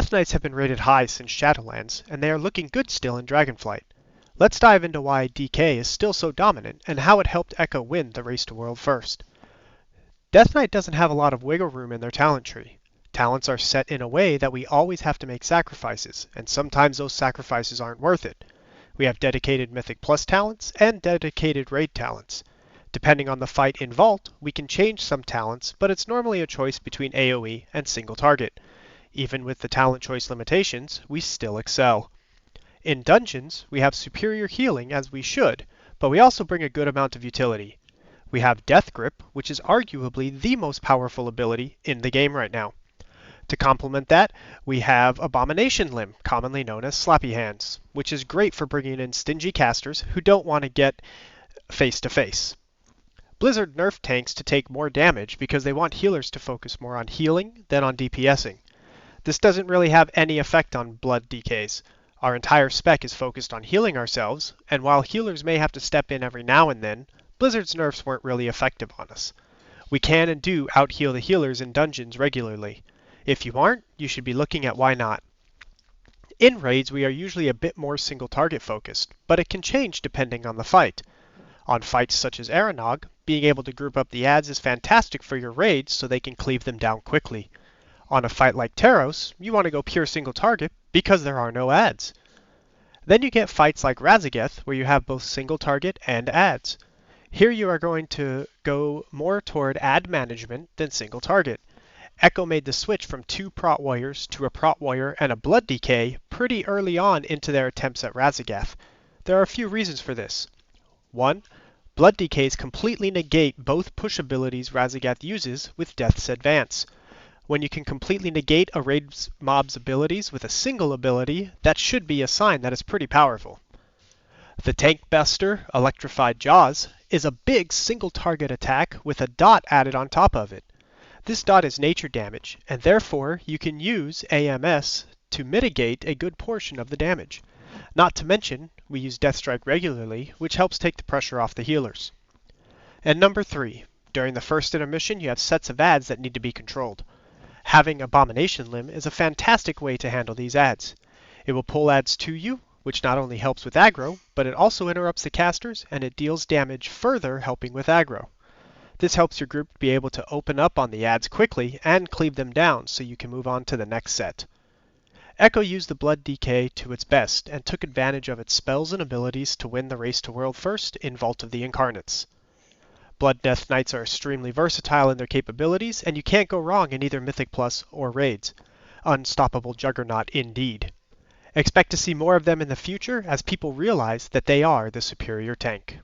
Death Knights have been rated high since Shadowlands, and they are looking good still in Dragonflight. Let's dive into why DK is still so dominant and how it helped Echo win the Race to World first. Death Knight doesn't have a lot of wiggle room in their talent tree. Talents are set in a way that we always have to make sacrifices, and sometimes those sacrifices aren't worth it. We have dedicated Mythic Plus talents and dedicated Raid talents. Depending on the fight in Vault, we can change some talents, but it's normally a choice between AoE and single target. Even with the talent choice limitations, we still excel. In Dungeons, we have superior healing as we should, but we also bring a good amount of utility. We have Death Grip, which is arguably the most powerful ability in the game right now. To complement that, we have Abomination Limb, commonly known as Slappy Hands, which is great for bringing in stingy casters who don't want to get face to face. Blizzard nerfed tanks to take more damage because they want healers to focus more on healing than on DPSing. This doesn't really have any effect on blood DKs. Our entire spec is focused on healing ourselves, and while healers may have to step in every now and then, Blizzard's nerfs weren't really effective on us. We can and do out-heal the healers in dungeons regularly. If you aren't, you should be looking at why not. In raids, we are usually a bit more single target focused, but it can change depending on the fight. On fights such as Aranog, being able to group up the adds is fantastic for your raids so they can cleave them down quickly. On a fight like Taros, you want to go pure single target because there are no adds. Then you get fights like Raszageth where you have both single target and adds. Here you are going to go more toward ad management than single target. Echo made the switch from 2 prot warriors to a prot warrior and a blood DK pretty early on into their attempts at Raszageth. There are a few reasons for this. 1. Blood DKs completely negate both push abilities Raszageth uses with Death's Advance. When you can completely negate a raid mob's abilities with a single ability, that should be a sign that it's pretty powerful. The Tank Buster, Electrified Jaws, is a big single target attack with a dot added on top of it. This dot is nature damage, and therefore you can use AMS to mitigate a good portion of the damage. Not to mention, we use Death Strike regularly, which helps take the pressure off the healers. And number 3, during the first intermission you have sets of adds that need to be controlled. Having Abomination Limb is a fantastic way to handle these adds. It will pull adds to you, which not only helps with aggro, but it also interrupts the casters and it deals damage further helping with aggro. This helps your group be able to open up on the adds quickly and cleave them down so you can move on to the next set. Echo used the Blood DK to its best and took advantage of its spells and abilities to win the Race to World first in Vault of the Incarnates. Blood Death Knights are extremely versatile in their capabilities, and you can't go wrong in either Mythic Plus or Raids. Unstoppable juggernaut indeed. Expect to see more of them in the future as people realize that they are the superior tank.